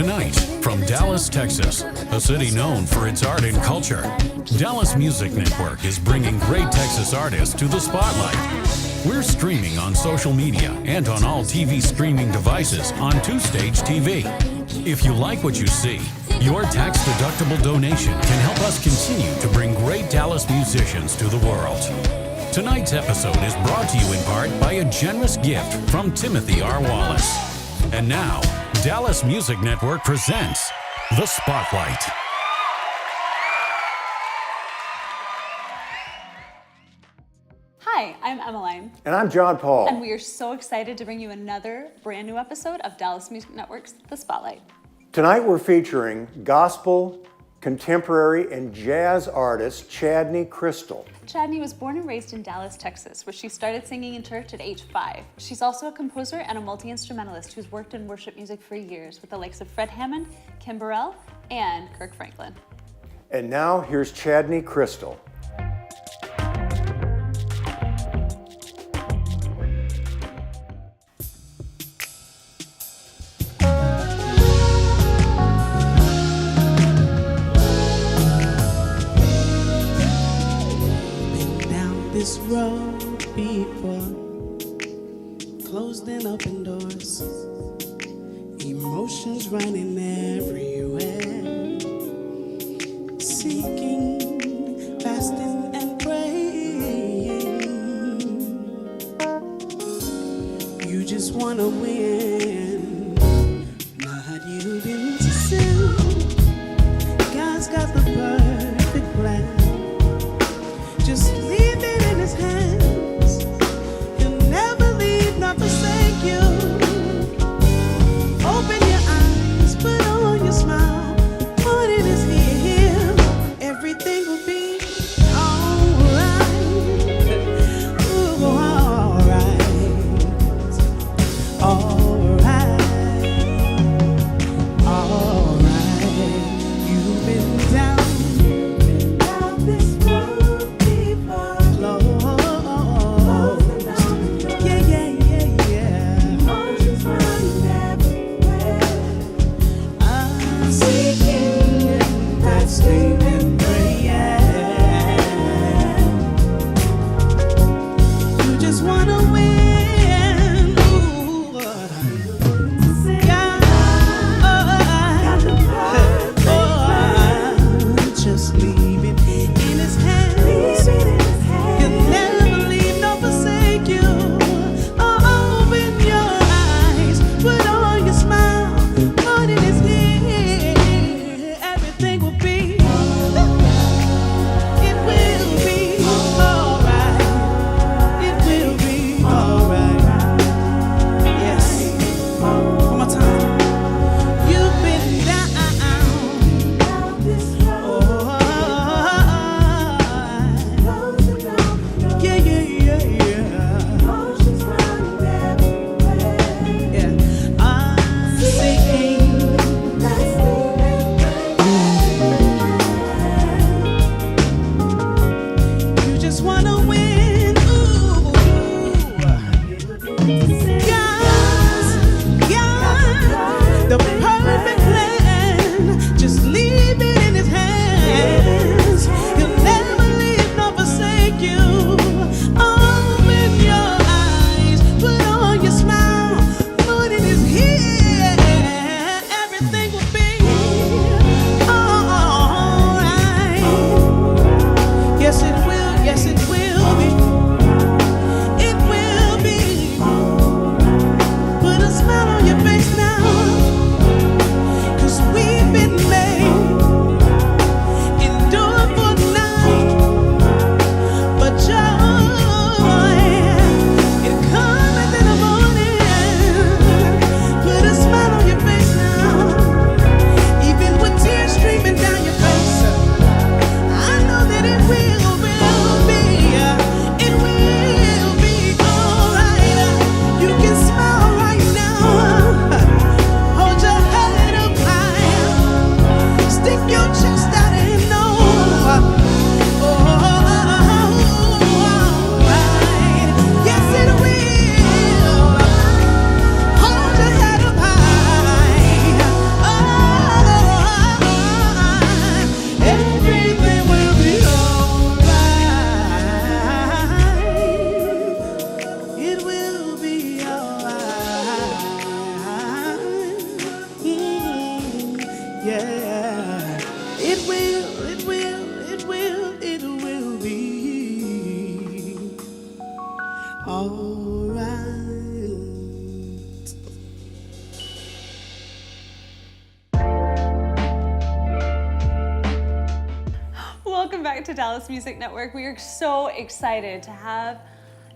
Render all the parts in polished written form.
Tonight, from Dallas, Texas, a city known for its art and culture, Dallas Music Network is bringing great Texas artists to the spotlight. We're streaming on social media and on all TV streaming devices on 2Stage TV. If you like what you see, your tax-deductible donation can help us continue to bring great Dallas musicians to the world. Tonight's episode is brought to you in part by a generous gift from Timothy R. Wallace. And now, Dallas Music Network presents The Spotlight. Hi, I'm Emmeline. And I'm John Paul. And we are so excited to bring you another brand new episode of Dallas Music Network's The Spotlight. Tonight we're featuring gospel, contemporary, and jazz artist Chadney Christle. Chadney was born and raised in Dallas, Texas, where she started singing in church at age 5. She's also a composer and a multi-instrumentalist who's worked in worship music for years with the likes of Fred Hammond, Kim Burrell, and Kirk Franklin. And now here's Chadney Christle. This road before, closed and open doors, emotions running everywhere, seeking, fasting and praying. You just wanna win, not yielding to sin. God's got the perfect plan. Just leave it in His hands. He'll never leave nor forsake you. Open your eyes, put on your smile. Put it is here. Everything will be alright. Ooh, alright. Alright. You've been down this road. back to Dallas Music Network. We are so excited to have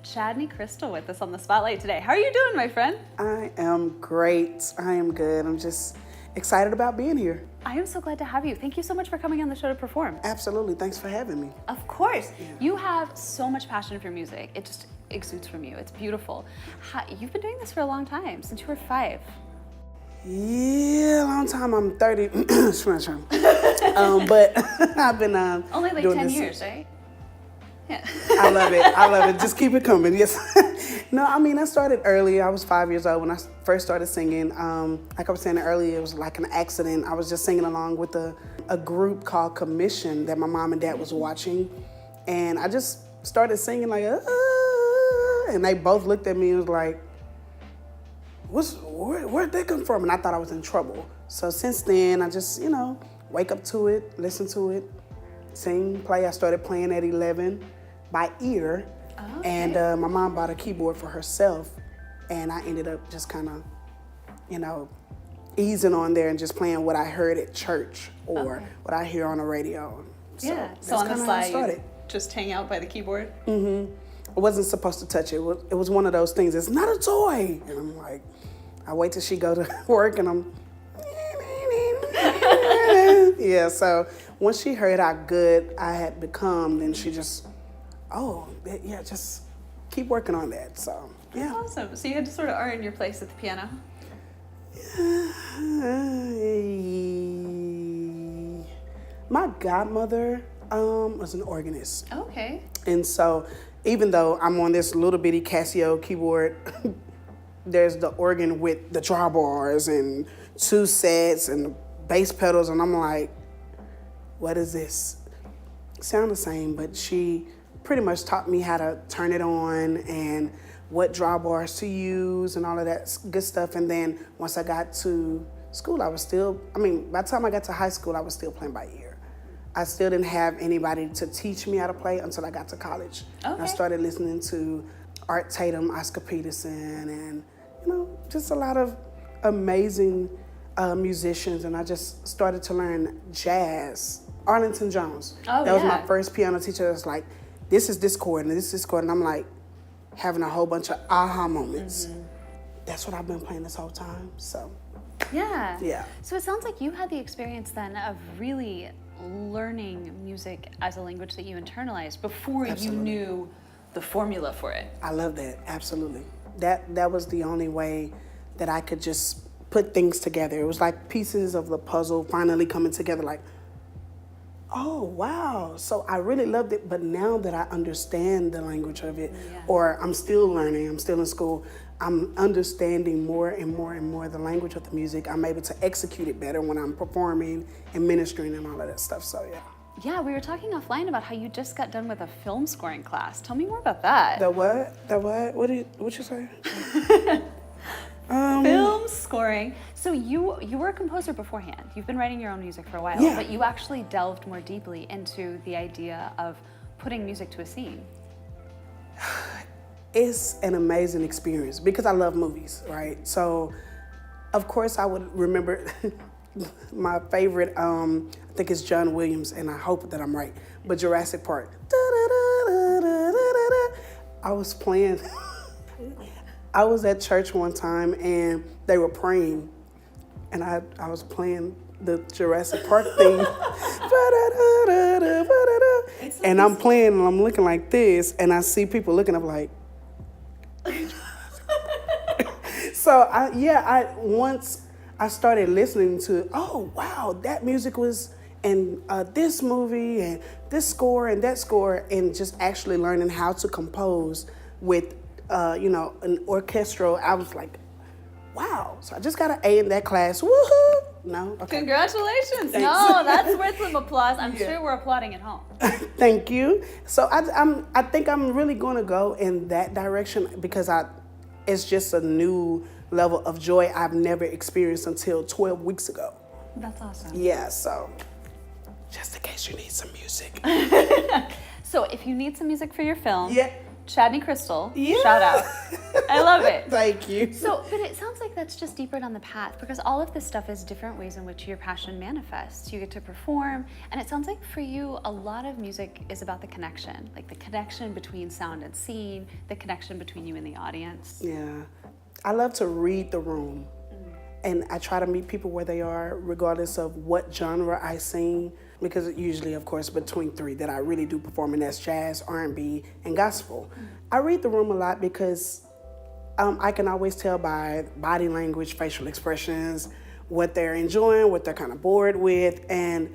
Chadney Christle with us on the spotlight today. How are you doing, my friend? I am great. I am good. I'm just excited about being here. I am so glad to have you. Thank you so much for coming on the show to perform. Absolutely. Thanks for having me. Of course. You have so much passion for music. It just exudes from you. It's beautiful. You've been doing this for a long time, since you were 5. Yeah, long time. I'm 30. But I've been Only like doing 10 this. years, right? Yeah. I love it. I love it. Just keep it coming. Yes. No, I mean, I started early. I was 5 years old when I first started singing. Like I was saying earlier, it was like an accident. I was just singing along with a group called Commission that my mom and dad was watching. And I just started singing like, and they both looked at me and was like, where'd they come from? And I thought I was in trouble. So since then, I just, wake up to it, listen to it, sing, play. I started playing at 11 by ear. Oh, okay. And my mom bought a keyboard for herself. And I ended up just kind of, easing on there and just playing what I heard at church or what I hear on the radio. So Yeah. that's So on the kinda how I side, started. you just hang out by the keyboard? I wasn't supposed to touch it. It was one of those things. It's not a toy. And I'm like, I wait till she go to work and I'm, yeah. So once she heard how good I had become, then she just, just keep working on that. So yeah. Awesome. So you had to sort of earn your place at the piano? My godmother was an organist. Okay. And so even though I'm on this little bitty Casio keyboard, there's the organ with the drawbars and 2 sets and bass pedals, and I'm like, what is this? Sound the same, but she pretty much taught me how to turn it on and what drawbars to use and all of that good stuff. And then once I got to school, by the time I got to high school, I was still playing by ear. I still didn't have anybody to teach me how to play until I got to college. Okay. I started listening to Art Tatum, Oscar Peterson, and just a lot of amazing musicians. And I just started to learn jazz. Arlington Jones. Oh, that was yeah. my first piano teacher. It was like, this is this chord and this is this chord, and I'm like having a whole bunch of aha moments. That's what I've been playing this whole time. So Yeah. yeah. So it sounds like you had the experience then of really learning music as a language that you internalized before Absolutely. you knew the formula for it. I love that. Absolutely. That was the only way that I could just put things together. It was like pieces of the puzzle finally coming together, like, oh, wow. So I really loved it, but now that I understand the language of it, or I'm still learning, I'm still in school, I'm understanding more and more and more the language of the music. I'm able to execute it better when I'm performing and ministering and all of that stuff, so yeah. Yeah, we were talking offline about how you just got done with a film scoring class. Tell me more about that. The what? The what? What you say? Film scoring. So you were a composer beforehand. You've been writing your own music for a while, Yeah. but you actually delved more deeply into the idea of putting music to a scene. It's an amazing experience because I love movies, right? So, of course, I would remember my favorite, I think it's John Williams, and I hope that I'm right, but Jurassic Park. I was playing, I was at church one time and they were praying, and I was playing the Jurassic Park theme. And I'm playing and I'm looking like this, and I see people looking up like, so once I started listening to, oh wow, that music was in this movie and this score and that score, and just actually learning how to compose with an orchestral. I was like, wow. So I just got an A in that class. Woohoo! No? Okay. Congratulations. Thanks. No, that's worth some applause. I'm sure we're applauding at home. Thank you. So I think I'm really going to go in that direction because it's just a new level of joy I've never experienced until 12 weeks ago. That's awesome. Yeah, so just in case you need some music. So if you need some music for your film, Yeah. Chadney Christle. Yeah. Shout out. I love it. Thank you. So, but it sounds like that's just deeper down the path because all of this stuff is different ways in which your passion manifests. You get to perform, and it sounds like for you, a lot of music is about the connection, like the connection between sound and scene, the connection between you and the audience. Yeah. I love to read the room, and I try to meet people where they are, regardless of what genre I sing, because usually, of course, between three that I really do perform, and that's jazz, R&B, and gospel. I read the room a lot because I can always tell by body language, facial expressions, what they're enjoying, what they're kind of bored with, and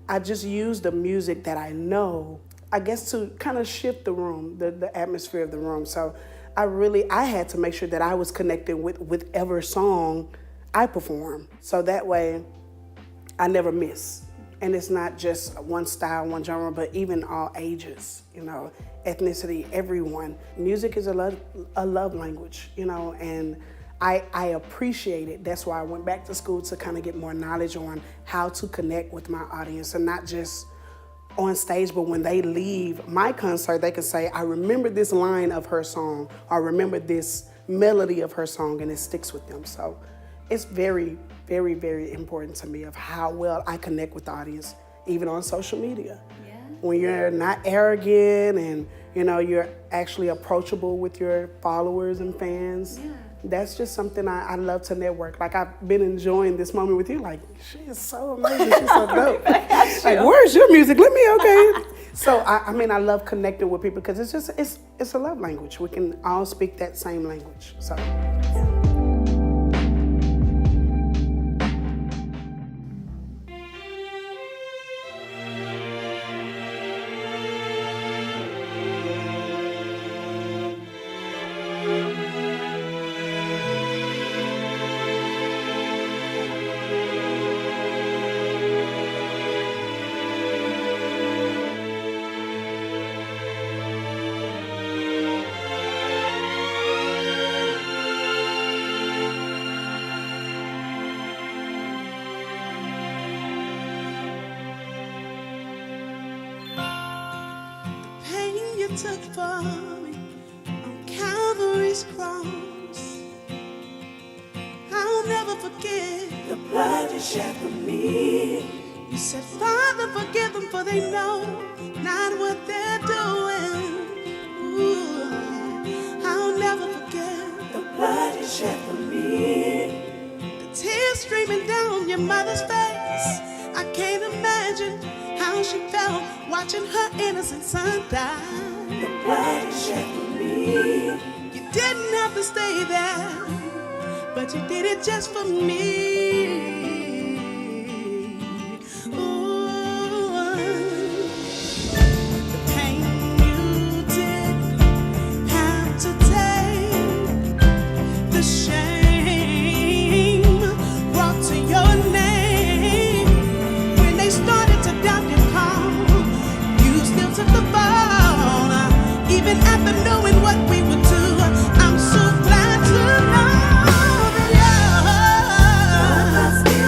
I just use the music that I know, I guess, to kind of shift the room, the atmosphere of the room. So I had to make sure that I was connected with whichever song I perform. So that way, I never miss. And it's not just one style, one genre, but even all ages, ethnicity, everyone. Music is a love language, and I appreciate it. That's why I went back to school to kind of get more knowledge on how to connect with my audience, and not just on stage, but when they leave my concert, they can say, I remember this line of her song, or I remember this melody of her song, and it sticks with them. So it's very, very, very important to me of how well I connect with the audience, even on social media. Yeah. When you're not arrogant and you're actually approachable with your followers and fans. Yeah. That's just something I love to network. Like, I've been enjoying this moment with you. Like, she is so amazing. She's so dope. Like, where's your music? Let me, okay. So I love connecting with people because it's a love language. We can all speak that same language. So. Yeah. Took for me on Calvary's cross. I'll never forget the blood you shed for me. You said, Father, forgive them, for they know not what they're doing. Ooh, I'll never forget the blood you shed for me. The tears streaming down your mother's face. I can't imagine how she felt watching her innocent son die. The blood you shed for me. You didn't have to stay there, but you did it just for me. Ooh, the pain you did have to take, the shame brought to your name. When they started to doubt your call, you still took the fall. Even after knowing what we would do, I'm so glad to know that you're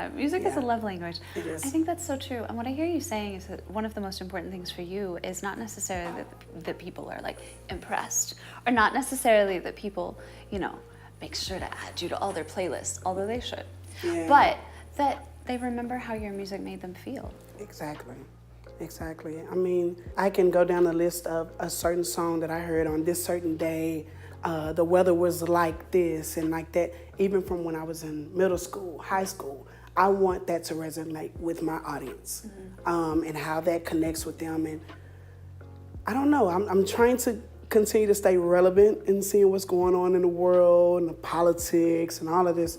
Yeah, music is a Yeah. love language. It is. I think that's so true. And what I hear you saying is that one of the most important things for you is not necessarily that people are like impressed, or not necessarily that people, you know, make sure to add you to all their playlists, although they should, Yeah. but that they remember how your music made them feel. Exactly. Exactly. I mean, I can go down the list of a certain song that I heard on this certain day. The weather was like this and like that. Even from when I was in middle school, high school, I want that to resonate with my audience, and how that connects with them. And I don't know. I'm trying to continue to stay relevant and seeing what's going on in the world and the politics and all of this,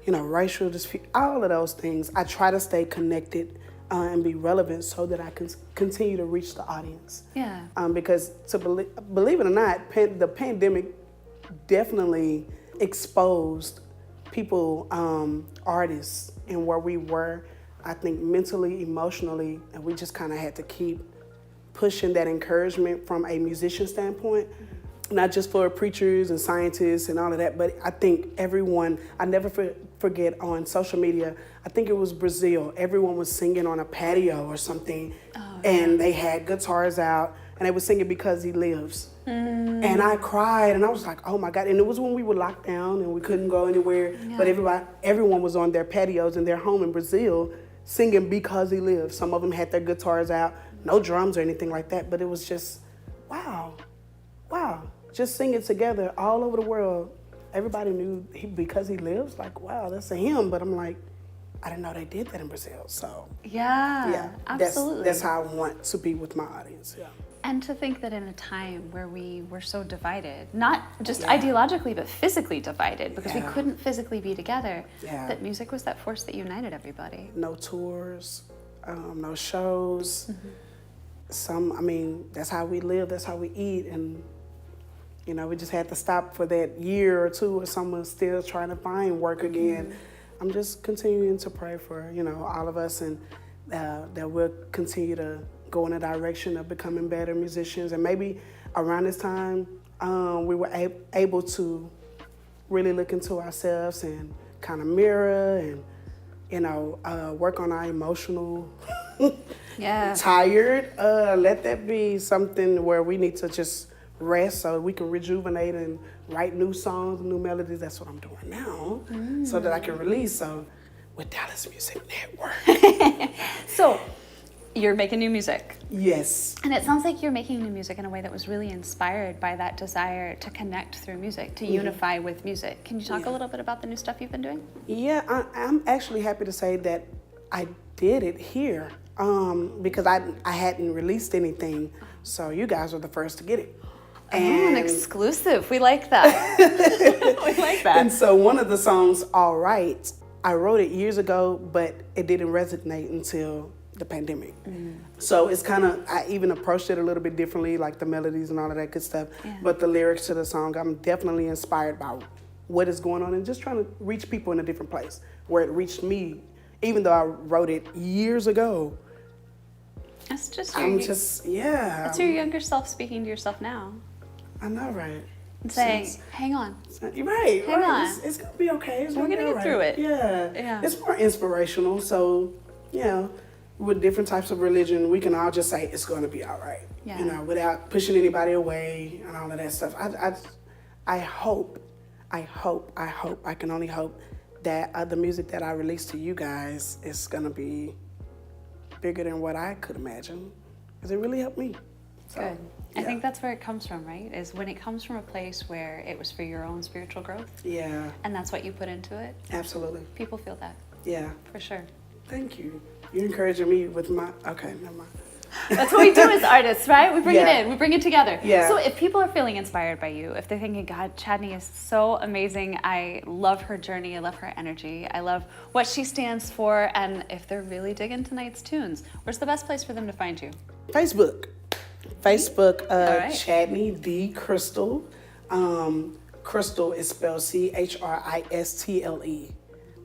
you know, racial dispute, all of those things. I try to stay connected and be relevant so that I can continue to reach the audience. Yeah. Because to believe it or not, the pandemic definitely exposed people, artists, and where we were, I think mentally, emotionally, and we just kind of had to keep pushing that encouragement from a musician standpoint, not just for preachers and scientists and all of that, but I think everyone, I never forget on social media, I think it was Brazil, everyone was singing on a patio or something, and they had guitars out, and they were singing Because He Lives. And I cried, and I was like, oh my God. And it was when we were locked down and we couldn't go anywhere, but everyone was on their patios in their home in Brazil singing Because He Lives. Some of them had their guitars out, no drums or anything like that, but it was just, wow, just singing together all over the world. Everybody knew Because He Lives, like, wow, that's a hymn, but I'm like, I didn't know they did that in Brazil, so. Yeah, absolutely. That's how I want to be with my audience, yeah. And to think that in a time where we were so divided, not just ideologically, but physically divided, because we couldn't physically be together, that music was that force that united everybody. No tours, no shows. That's how we live, that's how we eat. And, you know, we just had to stop for that year or two, or someone's still trying to find work again. I'm just continuing to pray for, you know, all of us, and that we'll continue to go in a direction of becoming better musicians. And maybe around this time, we were able to really look into ourselves and kind of mirror and, you know, work on our emotional tired. Let that be something where we need to just rest so we can rejuvenate and write new songs, new melodies. That's what I'm doing now, so that I can release. So with Dallas Music Network. So you're making new music. Yes. And it sounds like you're making new music in a way that was really inspired by that desire to connect through music, to unify with music. Can you talk a little bit about the new stuff you've been doing? Yeah, I'm actually happy to say that I did it here, because I hadn't released anything, so you guys were the first to get it. An exclusive. We like that. We like that. And so one of the songs, All Right, I wrote it years ago, but it didn't resonate until the pandemic. So it's kind of, I even approached it a little bit differently, like the melodies and all of that good stuff. But the lyrics to the song, I'm definitely inspired by what is going on and just trying to reach people in a different place where it reached me, even though I wrote it years ago. That's just It's your younger self speaking to yourself now. I know, right? And saying, hang on. You're right. Hang on. It's gonna be okay. We're gonna get through it. Yeah. It's more inspirational. So, you know, with different types of religion, we can all just say it's gonna be all right. Yeah. You know, without pushing anybody away and all of that stuff. I hope, I can only hope that the music that I release to you guys is gonna be bigger than what I could imagine, because it really helped me. So, Good. I think that's where it comes from, right? Is when it comes from a place where it was for your own spiritual growth. Yeah. And that's what you put into it. Absolutely. People feel that. Yeah. For sure. Thank you. You're encouraging me with my, okay, never mind. That's what we do as artists, right? We bring it in, we bring it together. Yeah. So if people are feeling inspired by you, if they're thinking, God, Chadney is so amazing, I love her journey, I love her energy, I love what she stands for, and if they're really digging tonight's tunes, where's the best place for them to find you? Facebook, right. Chadney the Christle. Christle is spelled Christle.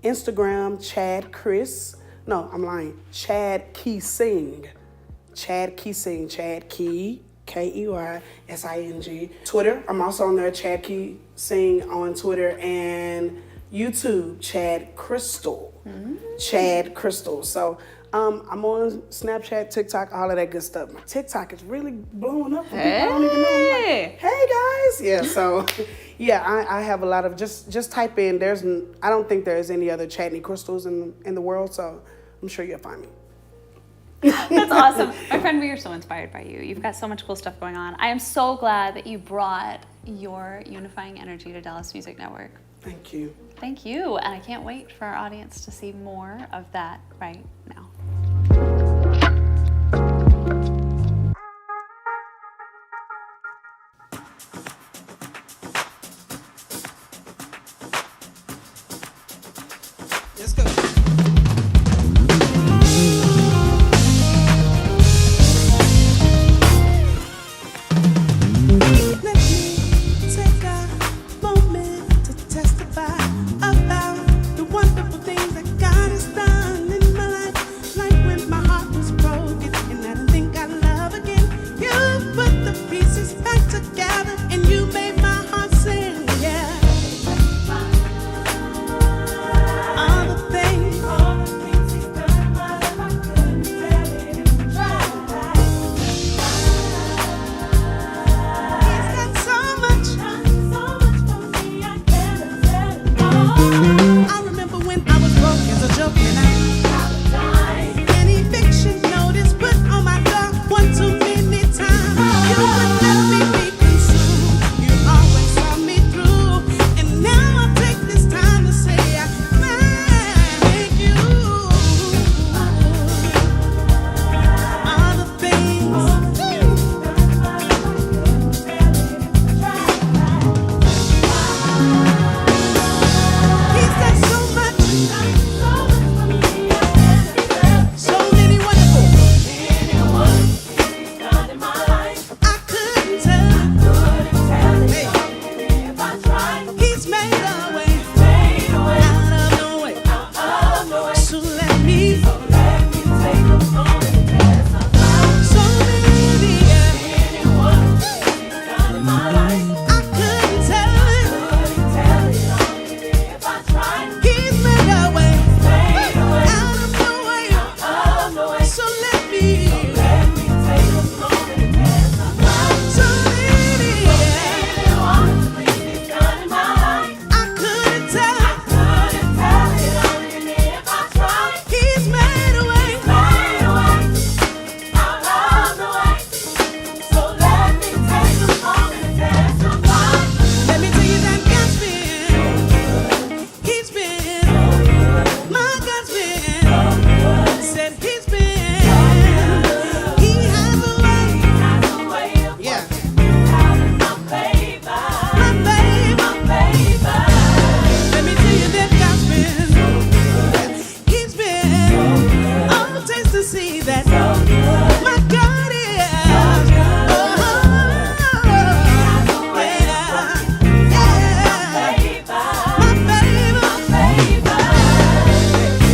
Instagram, Chad Chris. No, I'm lying. Chad Key Sing. Chad Key Sing. Chad Key, Keysing. Twitter, I'm also on there, Chad Key Sing on Twitter and YouTube, Chad Christle. Chad Christle. So I'm on Snapchat, TikTok, all of that good stuff. My TikTok is really blowing up. For people I don't even know. I'm like, hey guys. Yeah, so yeah, I have a lot of, just type in, I don't think there's any other Chadney Christles in the world, so I'm sure you'll find me. That's awesome. My friend, we are so inspired by you. You've got so much cool stuff going on. I am so glad that you brought your unifying energy to Dallas Music Network. Thank you. Thank you. And I can't wait for our audience to see more of that right now. Let's go. Let me take a moment to testify about the wonderful things that God has done in my life. Like when my heart was broken and I didn't think I'd love again. You put the pieces back together and you made my heart sing, yeah. All the things He's done in my life, I couldn't tell it if I tried. He's done so much for me, I can't tell it all. I remember when I was broke as a joke and an eviction notice put on my door one too many times. You would let me be consumed. You always saw me through, and now I take this time to say I thank you. All the things He's done so much, so many wonderful. I couldn't tell. Hey, He's made a way out of no way. So let me. So many. I couldn't tell. He's made a way out of no way. So let me. So many. I couldn't tell. He's made a way. Let me tell you that God's been. He's been. My God's been. Said He's been. He has a way. Yeah. My baby. Let me tell you that God's been. He's been. Oh, taste to see that. My God is.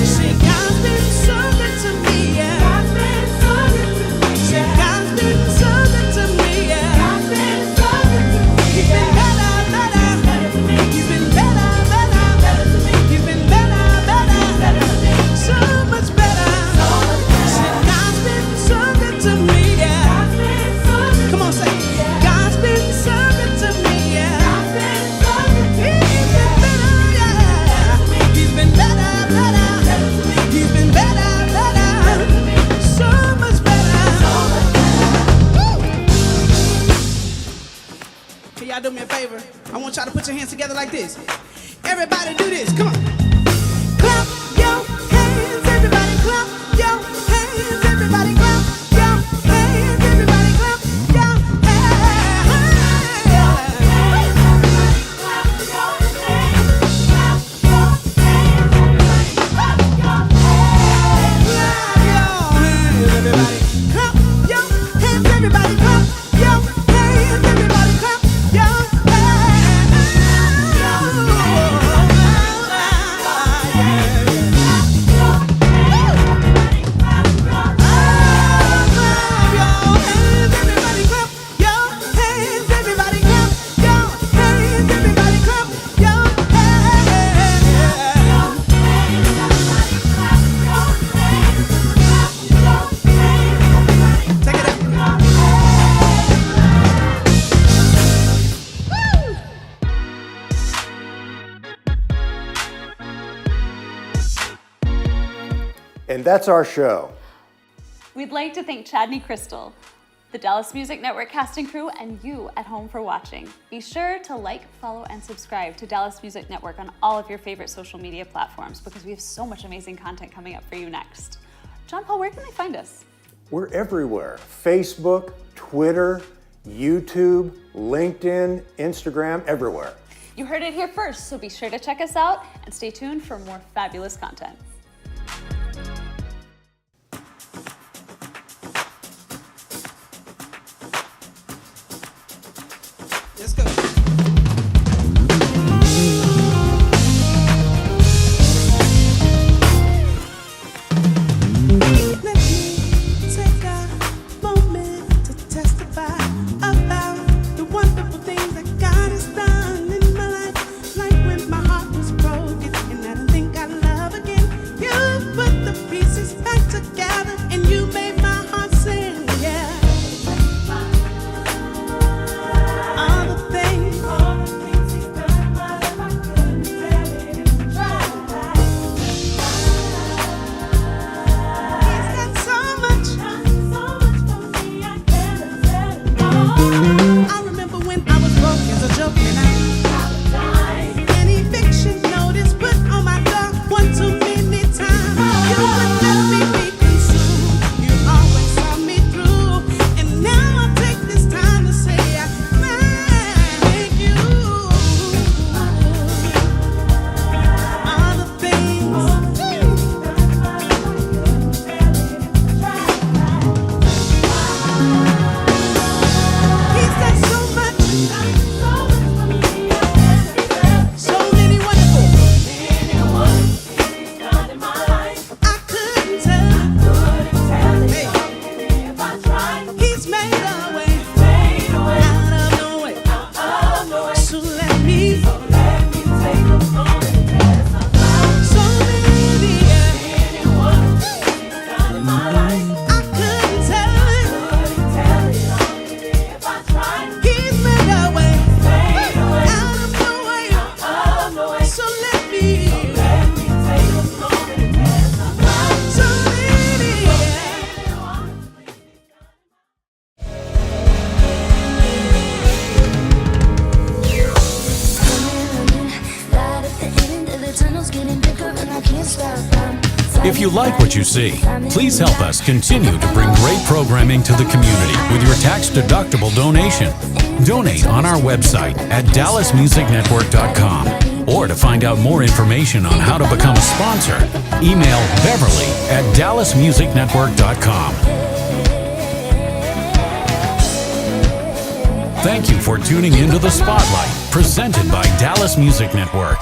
See, God's been so good to me, yeah. See, God's been so good to me, yeah. He's been better, better. He's been better, better. He's been better, better. So much better. See, God's been so good to me, yeah. Come on, say it. God's been so good to me, yeah. He's been better, yeah. He's been better, better. He's been better, better. So much better. Woo! Can y'all do me a favor? I want y'all to put your hands together like this. Everybody do this. Come on. Clap your hands, everybody. Clap your hands, everybody. Clap your hands, everybody. Clap your hands. And that's our show. We'd like to thank Chadney Christle, the Dallas Music Network casting crew, and you at home for watching. Be sure to like, follow, and subscribe to Dallas Music Network on all of your favorite social media platforms because we have so much amazing content coming up for you next. John Paul, where can they find us? We're everywhere. Facebook, Twitter, YouTube, LinkedIn, Instagram, everywhere. You heard it here first, so be sure to check us out and stay tuned for more fabulous content. Let's go. Let me take a moment to testify about the wonderful things that God has done in my life. Like when my heart was broken and I didn't think I'd love again. You put the pieces back together and you made my heart sing, yeah. All the things He's done in my life, I couldn't tell it in a dry eye. He's done so much for me, I can't tell it all. I remember when I was broke as a joke and an eviction notice put on my door one too many times. You would let me be consumed. You always saw me through, and now I take this time to say I thank you. All the things He's done so much, so many wonderful. I couldn't tell. Hey. He's made a way out of no way. So let me so many. I couldn't tell. He's made a way out of no way. So let me so many. Light at the end of the tunnel's getting bigger and I can't stop. If you like what you see, please help us continue to bring great programming to the community with your tax-deductible donation. Donate on our website at dallasmusicnetwork.com. Or to find out more information on how to become a sponsor, email Beverly at dallasmusicnetwork.com. Thank you for tuning into The Spotlight, presented by Dallas Music Network.